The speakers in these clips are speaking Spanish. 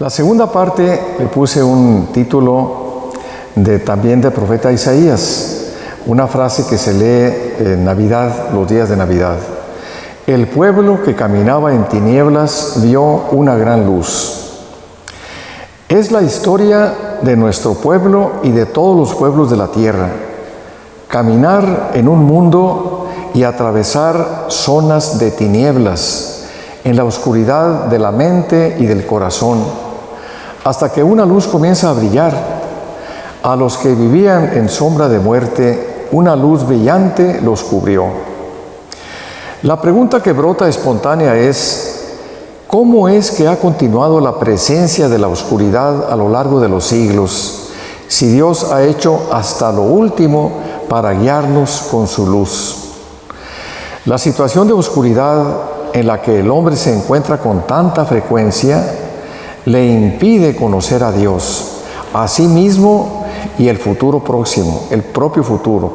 La segunda parte le puse un título también del profeta Isaías, una frase que se lee en Navidad, los días de Navidad. El pueblo que caminaba en tinieblas vio una gran luz. Es la historia de nuestro pueblo y de todos los pueblos de la tierra. Caminar en un mundo y atravesar zonas de tinieblas, en la oscuridad de la mente y del corazón, hasta que una luz comienza a brillar. A los que vivían en sombra de muerte, una luz brillante los cubrió. La pregunta que brota espontánea es: ¿cómo es que ha continuado la presencia de la oscuridad a lo largo de los siglos, si Dios ha hecho hasta lo último para guiarnos con su luz? La situación de oscuridad en la que el hombre se encuentra con tanta frecuencia le impide conocer a Dios, a sí mismo y el propio futuro.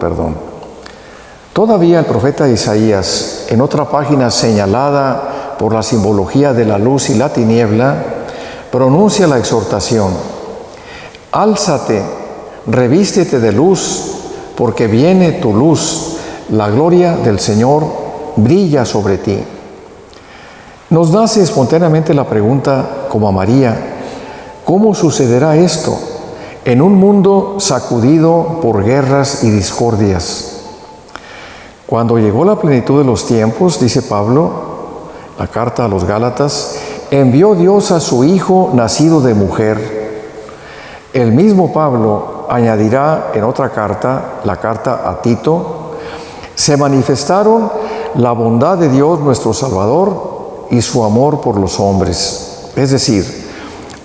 Todavía el profeta Isaías, en otra página señalada por la simbología de la luz y la tiniebla, pronuncia la exhortación: álzate, revístete de luz, porque viene tu luz, la gloria del Señor brilla sobre ti. Nos nace espontáneamente la pregunta, como a María: ¿cómo sucederá esto en un mundo sacudido por guerras y discordias? Cuando llegó la plenitud de los tiempos, dice Pablo, la carta a los Gálatas, envió Dios a su Hijo nacido de mujer. El mismo Pablo añadirá en otra carta, la carta a Tito: se manifestaron la bondad de Dios nuestro Salvador y su amor por los hombres. Es decir,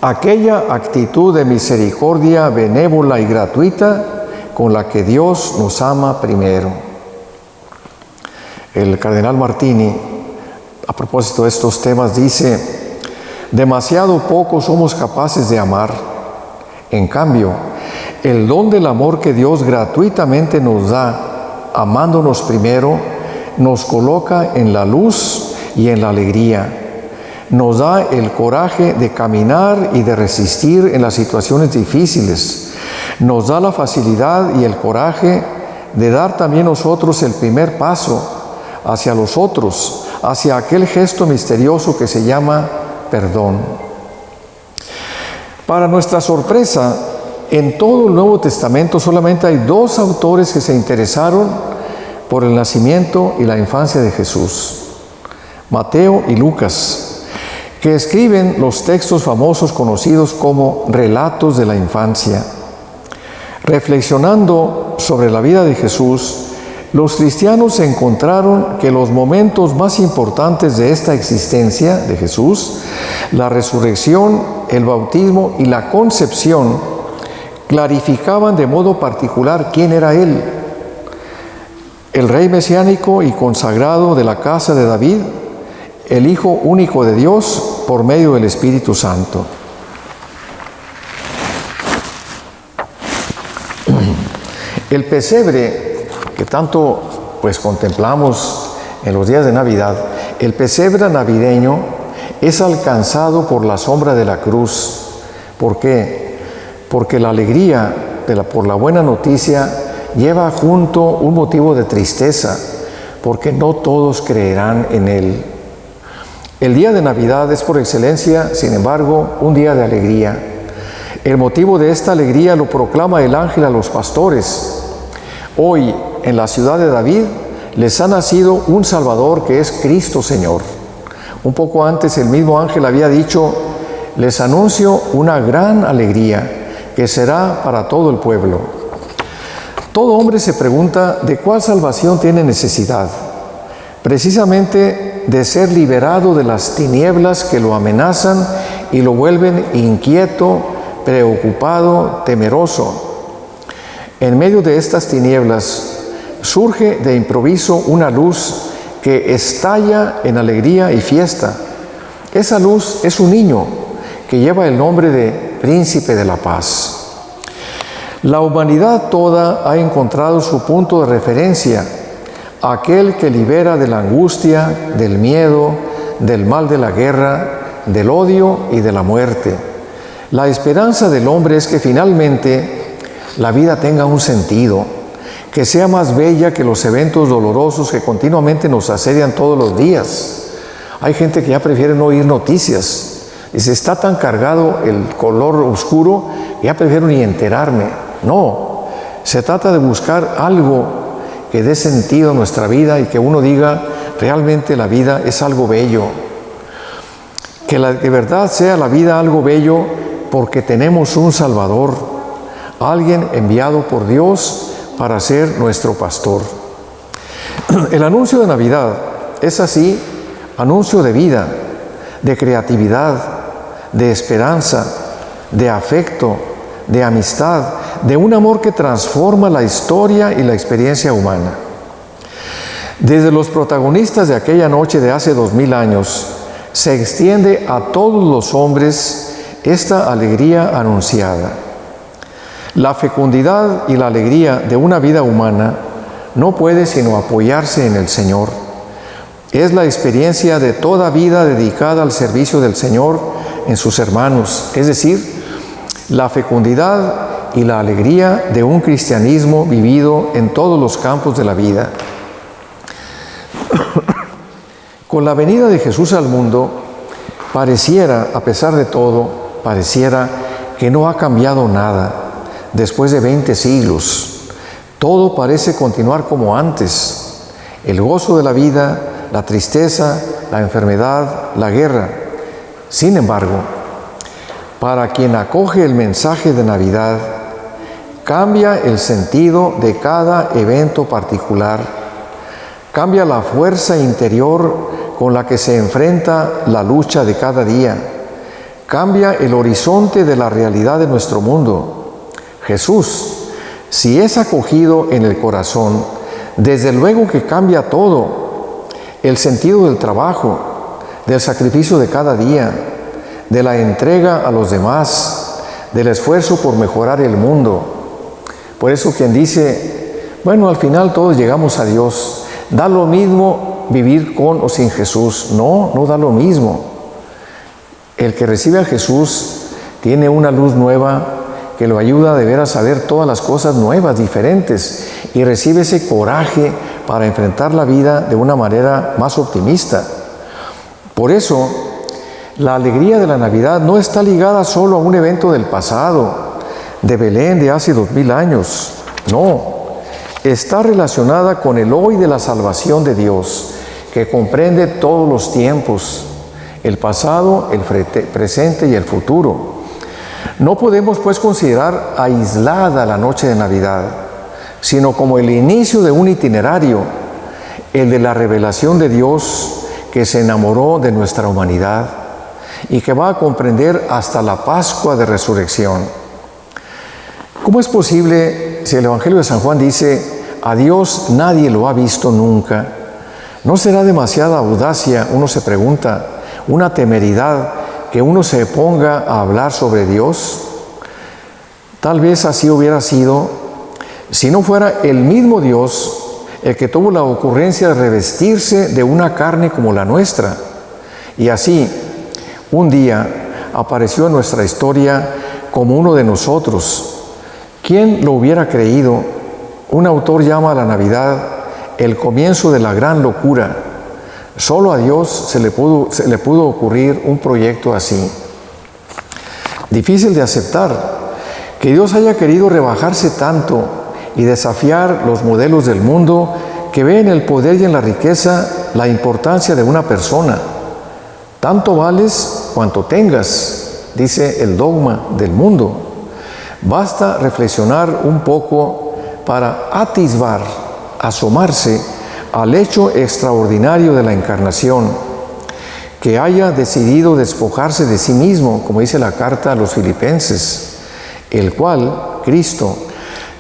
aquella actitud de misericordia benévola y gratuita con la que Dios nos ama primero. El cardenal Martini, a propósito de estos temas, dice: demasiado poco somos capaces de amar. En cambio, el don del amor que Dios gratuitamente nos da, amándonos primero, nos coloca en la luz y en la alegría. Nos da el coraje de caminar y de resistir en las situaciones difíciles. Nos da la facilidad y el coraje de dar también nosotros el primer paso hacia los otros, hacia aquel gesto misterioso que se llama perdón. Para nuestra sorpresa, en todo el Nuevo Testamento solamente hay dos autores que se interesaron por el nacimiento y la infancia de Jesús: Mateo y Lucas, que escriben los textos famosos conocidos como relatos de la infancia. Reflexionando sobre la vida de Jesús, los cristianos encontraron que los momentos más importantes de esta existencia de Jesús, la resurrección, el bautismo y la concepción, clarificaban de modo particular quién era Él: el Rey mesiánico y consagrado de la casa de David, el Hijo único de Dios por medio del Espíritu Santo. El pesebre que tanto contemplamos en los días de Navidad, el pesebre navideño es alcanzado por la sombra de la cruz. ¿Por qué? Porque la alegría por la buena noticia lleva junto un motivo de tristeza, porque no todos creerán en Él. El día de Navidad es por excelencia, sin embargo, un día de alegría. El motivo de esta alegría lo proclama el ángel a los pastores: hoy, en la ciudad de David, les ha nacido un Salvador que es Cristo Señor. Un poco antes el mismo ángel había dicho: les anuncio una gran alegría que será para todo el pueblo. Todo hombre se pregunta de cuál salvación tiene necesidad. Precisamente de ser liberado de las tinieblas que lo amenazan y lo vuelven inquieto, preocupado, temeroso. En medio de estas tinieblas surge de improviso una luz que estalla en alegría y fiesta. Esa luz es un niño que lleva el nombre de Príncipe de la Paz. La humanidad toda ha encontrado su punto de referencia: aquel que libera de la angustia, del miedo, del mal de la guerra, del odio y de la muerte. La esperanza del hombre es que finalmente la vida tenga un sentido, que sea más bella que los eventos dolorosos que continuamente nos asedian todos los días. Hay gente que ya prefiere no oír noticias. Dice, está tan cargado el color oscuro que ya prefiero ni enterarme. No, se trata de buscar algo que dé sentido a nuestra vida y que uno diga, realmente la vida es algo bello. Que de verdad sea la vida algo bello porque tenemos un Salvador, alguien enviado por Dios para ser nuestro pastor. El anuncio de Navidad es así, anuncio de vida, de creatividad, de esperanza, de afecto, de amistad, de un amor que transforma la historia y la experiencia humana. Desde los protagonistas de aquella noche de hace 2000 años, se extiende a todos los hombres esta alegría anunciada. La fecundidad y la alegría de una vida humana no puede sino apoyarse en el Señor. Es la experiencia de toda vida dedicada al servicio del Señor en sus hermanos, es decir, la fecundidad y la alegría de un cristianismo vivido en todos los campos de la vida. Con la venida de Jesús al mundo, pareciera, a pesar de todo, pareciera que no ha cambiado nada después de 20 siglos. Todo parece continuar como antes. El gozo de la vida, la tristeza, la enfermedad, la guerra. Sin embargo, para quien acoge el mensaje de Navidad, cambia el sentido de cada evento particular, cambia la fuerza interior con la que se enfrenta la lucha de cada día, cambia el horizonte de la realidad de nuestro mundo. Jesús, si es acogido en el corazón, desde luego que cambia todo, el sentido del trabajo, del sacrificio de cada día, de la entrega a los demás, del esfuerzo por mejorar el mundo. Por eso quien dice, bueno, al final todos llegamos a Dios, da lo mismo vivir con o sin Jesús. No, no da lo mismo. El que recibe a Jesús tiene una luz nueva que lo ayuda de veras a ver todas las cosas nuevas, diferentes, y recibe ese coraje para enfrentar la vida de una manera más optimista. Por eso, la alegría de la Navidad no está ligada solo a un evento del pasado, de Belén de hace 2000 años. No, está relacionada con el hoy de la salvación de Dios, que comprende todos los tiempos, el pasado, el presente y el futuro. No podemos pues considerar aislada la noche de Navidad, sino como el inicio de un itinerario, el de la revelación de Dios que se enamoró de nuestra humanidad y que va a comprender hasta la Pascua de Resurrección. ¿Cómo es posible si el Evangelio de San Juan dice, a Dios nadie lo ha visto nunca? ¿No será demasiada audacia, uno se pregunta, una temeridad que uno se ponga a hablar sobre Dios? Tal vez así hubiera sido si no fuera el mismo Dios el que tuvo la ocurrencia de revestirse de una carne como la nuestra. Y así, un día apareció en nuestra historia como uno de nosotros. ¿Quién lo hubiera creído? Un autor llama a la Navidad el comienzo de la gran locura. Solo a Dios se le pudo ocurrir un proyecto así. Difícil de aceptar que Dios haya querido rebajarse tanto y desafiar los modelos del mundo que ve en el poder y en la riqueza la importancia de una persona. Tanto vales cuanto tengas, dice el dogma del mundo. Basta reflexionar un poco para atisbar, asomarse al hecho extraordinario de la encarnación, que haya decidido despojarse de sí mismo, como dice la carta a los Filipenses, el cual, Cristo,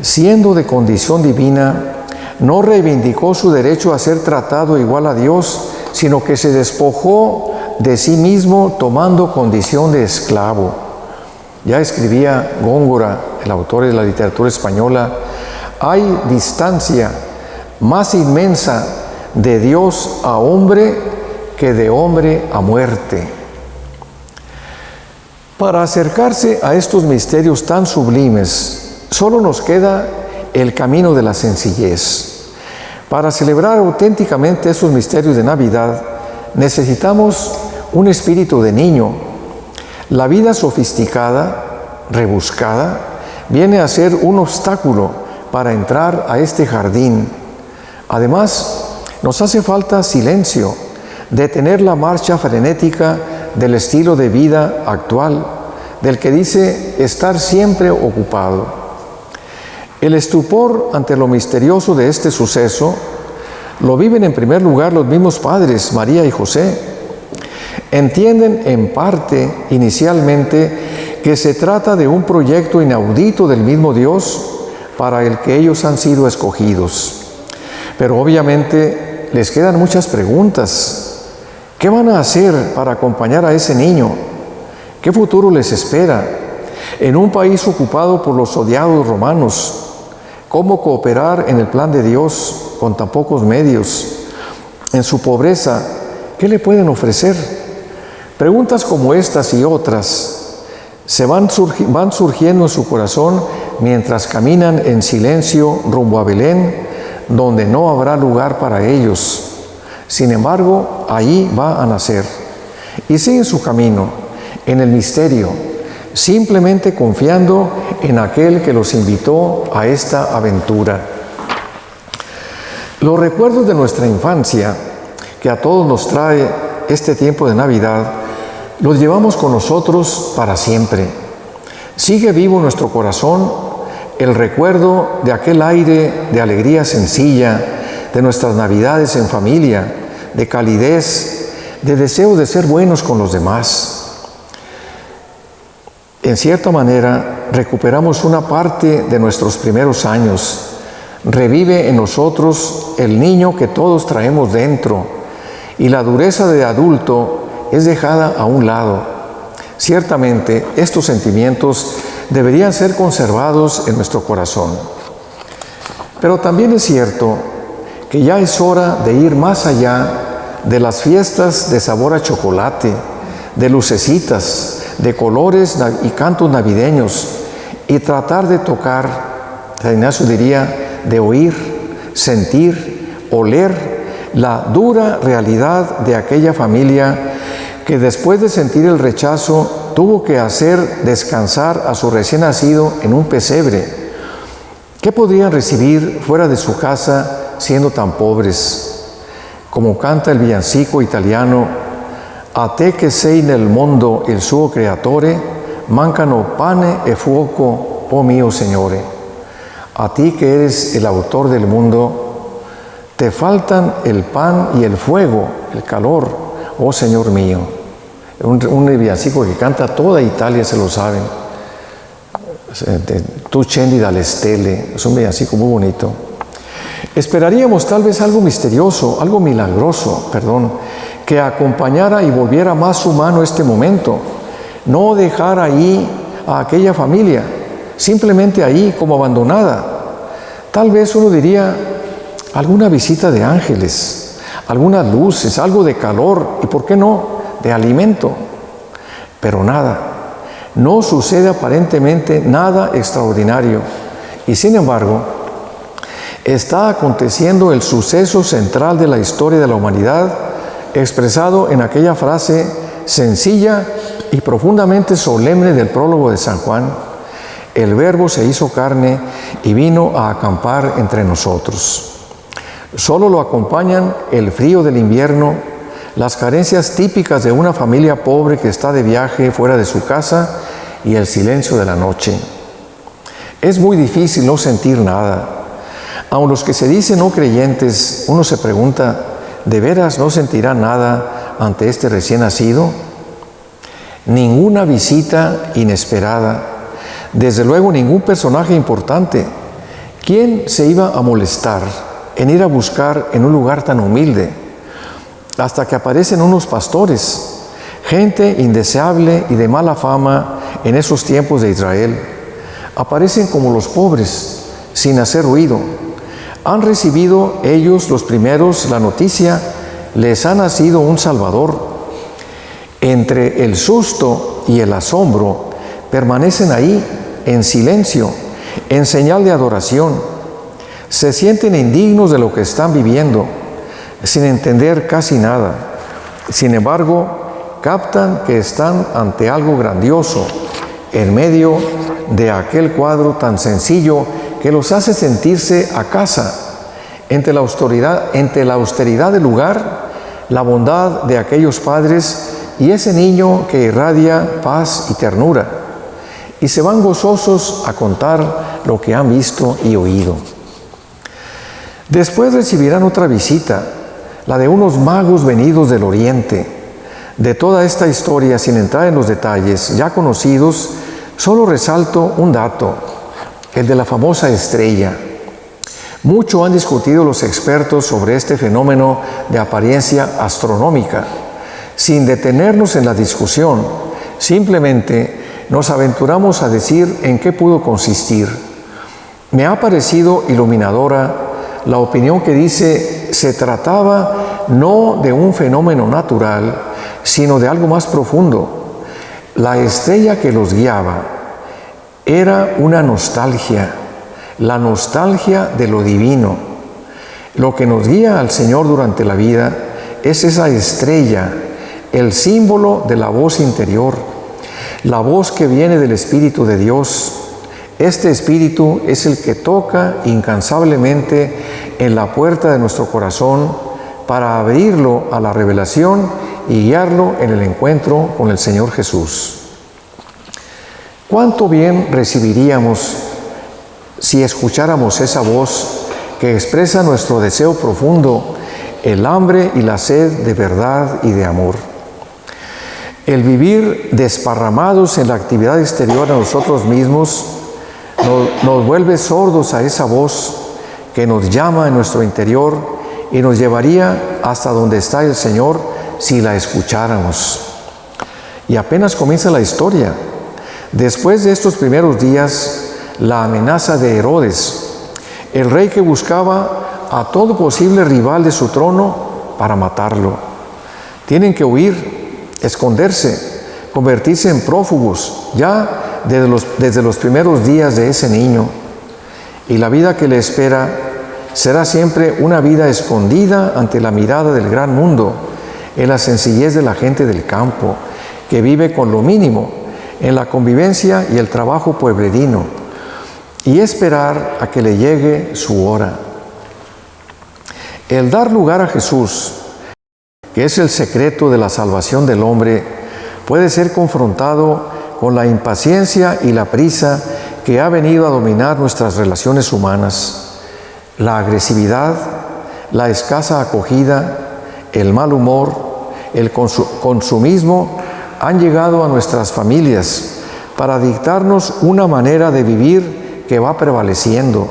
siendo de condición divina, no reivindicó su derecho a ser tratado igual a Dios, sino que se despojó de sí mismo tomando condición de esclavo. Ya escribía Góngora, el autor de la literatura española, hay distancia más inmensa de Dios a hombre que de hombre a muerte. Para acercarse a estos misterios tan sublimes, solo nos queda el camino de la sencillez. Para celebrar auténticamente estos misterios de Navidad, necesitamos un espíritu de niño. La vida sofisticada, rebuscada, viene a ser un obstáculo para entrar a este jardín. Además, nos hace falta silencio, detener la marcha frenética del estilo de vida actual, del que dice estar siempre ocupado. El estupor ante lo misterioso de este suceso lo viven en primer lugar los mismos padres, María y José. Entienden en parte, inicialmente, que se trata de un proyecto inaudito del mismo Dios para el que ellos han sido escogidos. Pero obviamente les quedan muchas preguntas. ¿Qué van a hacer para acompañar a ese niño? ¿Qué futuro les espera? En un país ocupado por los odiados romanos, ¿cómo cooperar en el plan de Dios con tan pocos medios? En su pobreza, ¿qué le pueden ofrecer? Preguntas como estas y otras van surgiendo en su corazón mientras caminan en silencio rumbo a Belén, donde no habrá lugar para ellos. Sin embargo, ahí va a nacer y siguen su camino en el misterio, simplemente confiando en aquel que los invitó a esta aventura. Los recuerdos de nuestra infancia, que a todos nos trae este tiempo de Navidad, los llevamos con nosotros para siempre. Sigue vivo en nuestro corazón el recuerdo de aquel aire de alegría sencilla, de nuestras Navidades en familia, de calidez, de deseo de ser buenos con los demás. En cierta manera, recuperamos una parte de nuestros primeros años. Revive en nosotros el niño que todos traemos dentro, y la dureza de adulto es dejada a un lado. Ciertamente, estos sentimientos deberían ser conservados en nuestro corazón. Pero también es cierto que ya es hora de ir más allá de las fiestas de sabor a chocolate, de lucecitas, de colores y cantos navideños, y tratar de tocar, San Ignacio diría, de oír, sentir, oler la dura realidad de aquella familia que después de sentir el rechazo tuvo que hacer descansar a su recién nacido en un pesebre. ¿Qué podrían recibir fuera de su casa siendo tan pobres? Como canta el villancico italiano, a te che sei nel mondo il suo creatore, mancano pane e fuoco, oh mio Signore. A ti que eres el autor del mundo, te faltan el pan y el fuego, el calor, oh Señor mío. Un villancico que canta toda Italia, se lo saben. Tu scendi dalle stelle, es un villancico muy bonito. Esperaríamos tal vez algo misterioso, algo milagroso, que acompañara y volviera más humano este momento. No dejar ahí a aquella familia, simplemente ahí como abandonada. Tal vez uno diría, alguna visita de ángeles, algunas luces, algo de calor, y por qué no, de alimento. Pero nada, no sucede aparentemente nada extraordinario. Y sin embargo, está aconteciendo el suceso central de la historia de la humanidad, expresado en aquella frase sencilla y profundamente solemne del prólogo de San Juan: el Verbo se hizo carne y vino a acampar entre nosotros. Solo lo acompañan el frío del invierno, las carencias típicas de una familia pobre que está de viaje fuera de su casa y el silencio de la noche. Es muy difícil no sentir nada. Aun los que se dicen no creyentes, uno se pregunta, ¿de veras no sentirá nada ante este recién nacido? Ninguna visita inesperada, desde luego ningún personaje importante. ¿Quién se iba a molestar en ir a buscar en un lugar tan humilde? Hasta que aparecen unos pastores, gente indeseable y de mala fama en esos tiempos de Israel. Aparecen como los pobres, sin hacer ruido. Han recibido ellos los primeros la noticia, les ha nacido un Salvador. Entre el susto y el asombro, permanecen ahí en silencio, en señal de adoración. Se sienten indignos de lo que están viviendo, sin entender casi nada. Sin embargo, captan que están ante algo grandioso, en medio de aquel cuadro tan sencillo que los hace sentirse a casa, entre la austeridad del lugar, la bondad de aquellos padres y ese niño que irradia paz y ternura. Y se van gozosos a contar lo que han visto y oído. Después recibirán otra visita, la de unos magos venidos del oriente. De toda esta historia, sin entrar en los detalles ya conocidos, solo resalto un dato, el de la famosa estrella. Mucho han discutido los expertos sobre este fenómeno de apariencia astronómica. Sin detenernos en la discusión, simplemente nos aventuramos a decir en qué pudo consistir. Me ha parecido iluminadora la opinión que dice se trataba no de un fenómeno natural, sino de algo más profundo. La estrella que los guiaba era una nostalgia, la nostalgia de lo divino. Lo que nos guía al Señor durante la vida es esa estrella, el símbolo de la voz interior, la voz que viene del Espíritu de Dios. Este Espíritu es el que toca incansablemente en la puerta de nuestro corazón para abrirlo a la revelación y guiarlo en el encuentro con el Señor Jesús. ¿Cuánto bien recibiríamos si escucháramos esa voz que expresa nuestro deseo profundo, el hambre y la sed de verdad y de amor? El vivir desparramados en la actividad exterior a nosotros mismos nos vuelve sordos a esa voz que nos llama en nuestro interior y nos llevaría hasta donde está el Señor si la escucháramos. Y apenas comienza la historia. Después de estos primeros días, la amenaza de Herodes, el rey que buscaba a todo posible rival de su trono para matarlo. Tienen que huir, esconderse, convertirse en prófugos, ya desde los primeros días de ese niño. Y la vida que le espera será siempre una vida escondida ante la mirada del gran mundo, en la sencillez de la gente del campo, que vive con lo mínimo, en la convivencia y el trabajo pueblerino, y esperar a que le llegue su hora. El dar lugar a Jesús, que es el secreto de la salvación del hombre, puede ser confrontado con la impaciencia y la prisa que ha venido a dominar nuestras relaciones humanas, la agresividad, la escasa acogida, el mal humor, el consumismo han llegado a nuestras familias para dictarnos una manera de vivir que va prevaleciendo.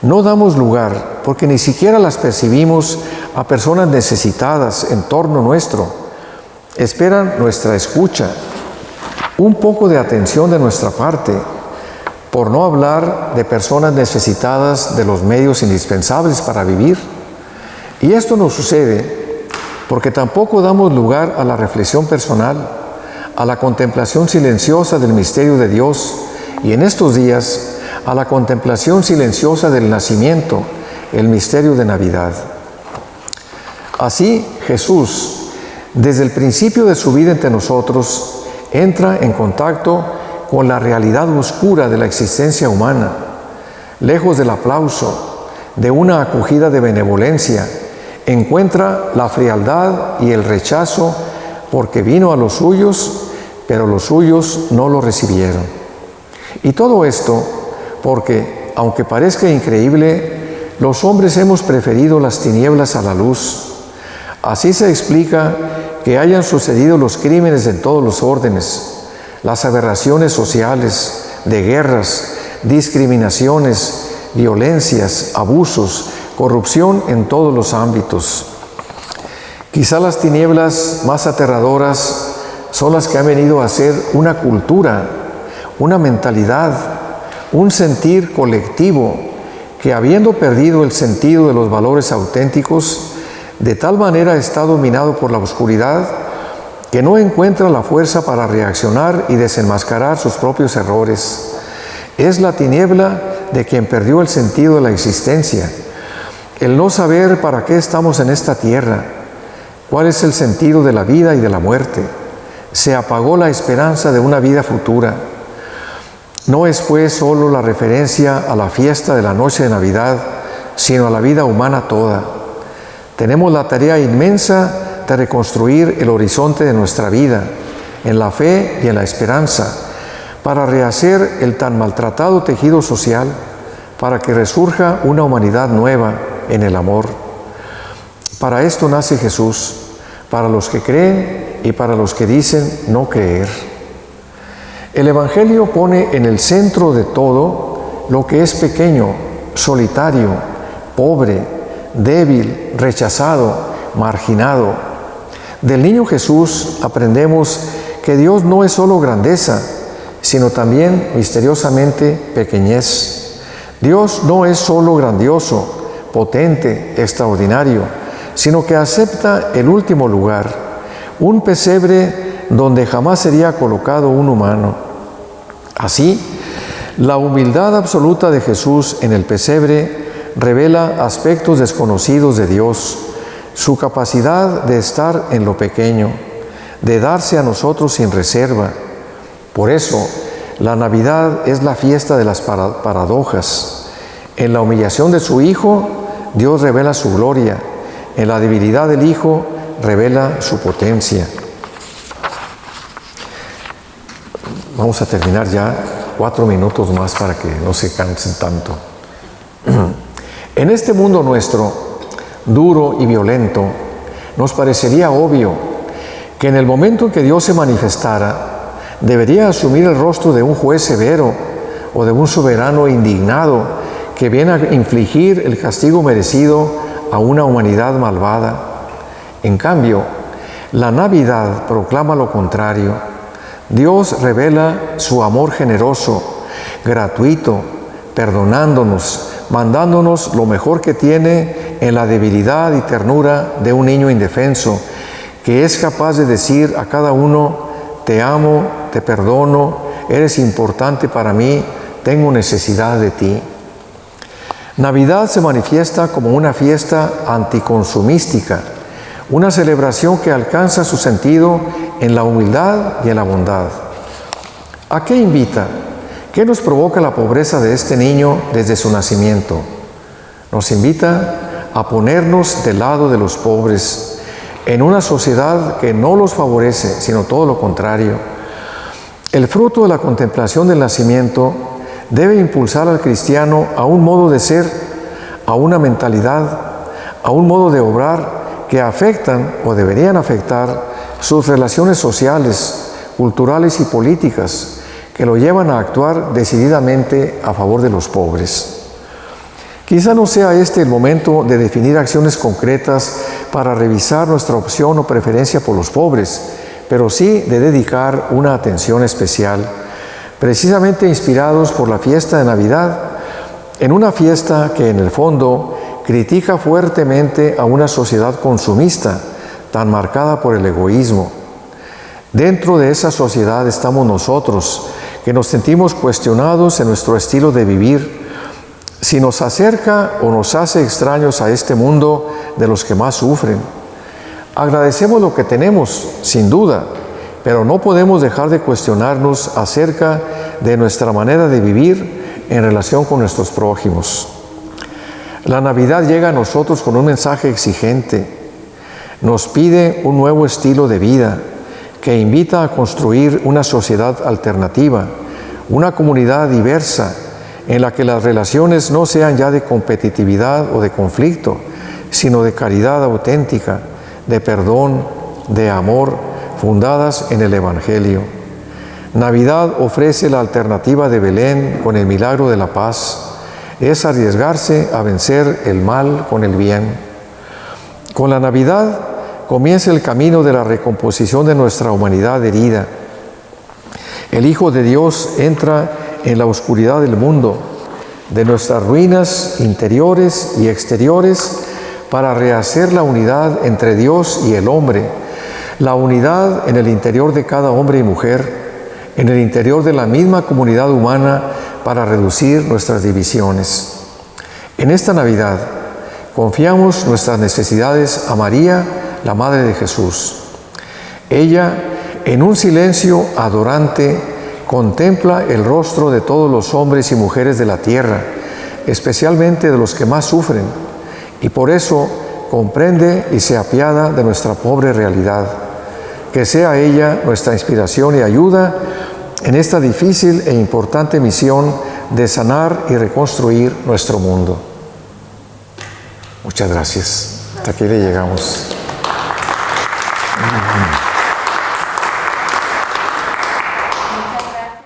No damos lugar, porque ni siquiera las percibimos, a personas necesitadas en torno nuestro. Esperan nuestra escucha, un poco de atención de nuestra parte, por no hablar de personas necesitadas de los medios indispensables para vivir. Y esto nos sucede porque tampoco damos lugar a la reflexión personal, a la contemplación silenciosa del misterio de Dios y en estos días a la contemplación silenciosa del nacimiento, el misterio de Navidad. Así Jesús, desde el principio de su vida entre nosotros, entra en contacto con la realidad oscura de la existencia humana, lejos del aplauso, de una acogida de benevolencia, encuentra la frialdad y el rechazo porque vino a los suyos, pero los suyos no lo recibieron. Y todo esto porque, aunque parezca increíble, los hombres hemos preferido las tinieblas a la luz. Así se explica que hayan sucedido los crímenes en todos los órdenes, las aberraciones sociales, de guerras, discriminaciones, violencias, abusos, corrupción en todos los ámbitos. Quizá las tinieblas más aterradoras son las que han venido a ser una cultura, una mentalidad, un sentir colectivo que, habiendo perdido el sentido de los valores auténticos, de tal manera está dominado por la oscuridad que no encuentra la fuerza para reaccionar y desenmascarar sus propios errores. Es la tiniebla de quien perdió el sentido de la existencia, el no saber para qué estamos en esta tierra, cuál es el sentido de la vida y de la muerte. Se apagó la esperanza de una vida futura. No es pues solo la referencia a la fiesta de la noche de Navidad, sino a la vida humana toda. Tenemos la tarea inmensa de reconstruir el horizonte de nuestra vida, en la fe y en la esperanza, para rehacer el tan maltratado tejido social, para que resurja una humanidad nueva en el amor. Para esto nace Jesús, para los que creen y para los que dicen no creer. El Evangelio pone en el centro de todo lo que es pequeño, solitario, pobre, débil, rechazado, marginado. Del niño Jesús aprendemos que Dios no es solo grandeza, sino también misteriosamente pequeñez. Dios no es solo grandioso, potente, extraordinario, sino que acepta el último lugar, un pesebre donde jamás sería colocado un humano. Así, la humildad absoluta de Jesús en el pesebre revela aspectos desconocidos de Dios, su capacidad de estar en lo pequeño, de darse a nosotros sin reserva. Por eso, la Navidad es la fiesta de las paradojas. En la humillación de su Hijo, Dios revela su gloria. En la debilidad del Hijo, revela su potencia. Vamos a terminar ya, 4 minutos más para que no se cansen tanto. En este mundo nuestro, duro y violento, nos parecería obvio que en el momento en que Dios se manifestara, debería asumir el rostro de un juez severo o de un soberano indignado que viene a infligir el castigo merecido a una humanidad malvada. En cambio, la Navidad proclama lo contrario. Dios revela su amor generoso, gratuito, perdonándonos, mandándonos lo mejor que tiene en la debilidad y ternura de un niño indefenso, que es capaz de decir a cada uno: te amo, te perdono, eres importante para mí, tengo necesidad de ti. Navidad se manifiesta como una fiesta anticonsumística, una celebración que alcanza su sentido en la humildad y en la bondad. ¿A qué invita? ¿Qué nos provoca la pobreza de este niño desde su nacimiento? Nos invita a ponernos del lado de los pobres, en una sociedad que no los favorece, sino todo lo contrario. El fruto de la contemplación del nacimiento debe impulsar al cristiano a un modo de ser, a una mentalidad, a un modo de obrar que afectan o deberían afectar sus relaciones sociales, culturales y políticas, que lo llevan a actuar decididamente a favor de los pobres. Quizá no sea este el momento de definir acciones concretas para revisar nuestra opción o preferencia por los pobres, pero sí de dedicar una atención especial, precisamente inspirados por la fiesta de Navidad, en una fiesta que en el fondo critica fuertemente a una sociedad consumista tan marcada por el egoísmo. Dentro de esa sociedad estamos nosotros, que nos sentimos cuestionados en nuestro estilo de vivir, si nos acerca o nos hace extraños a este mundo de los que más sufren. Agradecemos lo que tenemos, sin duda, pero no podemos dejar de cuestionarnos acerca de nuestra manera de vivir en relación con nuestros prójimos. La Navidad llega a nosotros con un mensaje exigente. Nos pide un nuevo estilo de vida que invita a construir una sociedad alternativa, una comunidad diversa, en la que las relaciones no sean ya de competitividad o de conflicto, sino de caridad auténtica, de perdón, de amor, fundadas en el Evangelio. Navidad ofrece la alternativa de Belén con el milagro de la paz. Es arriesgarse a vencer el mal con el bien. Con la Navidad comienza el camino de la recomposición de nuestra humanidad herida. El Hijo de Dios entra en la oscuridad del mundo, de nuestras ruinas interiores y exteriores, para rehacer la unidad entre Dios y el hombre, la unidad en el interior de cada hombre y mujer, en el interior de la misma comunidad humana para reducir nuestras divisiones. En esta Navidad, confiamos nuestras necesidades a María, la Madre de Jesús. Ella, en un silencio adorante, contempla el rostro de todos los hombres y mujeres de la tierra, especialmente de los que más sufren, y por eso comprende y se apiada de nuestra pobre realidad. Que sea ella nuestra inspiración y ayuda en esta difícil e importante misión de sanar y reconstruir nuestro mundo. Muchas gracias. Hasta aquí le llegamos.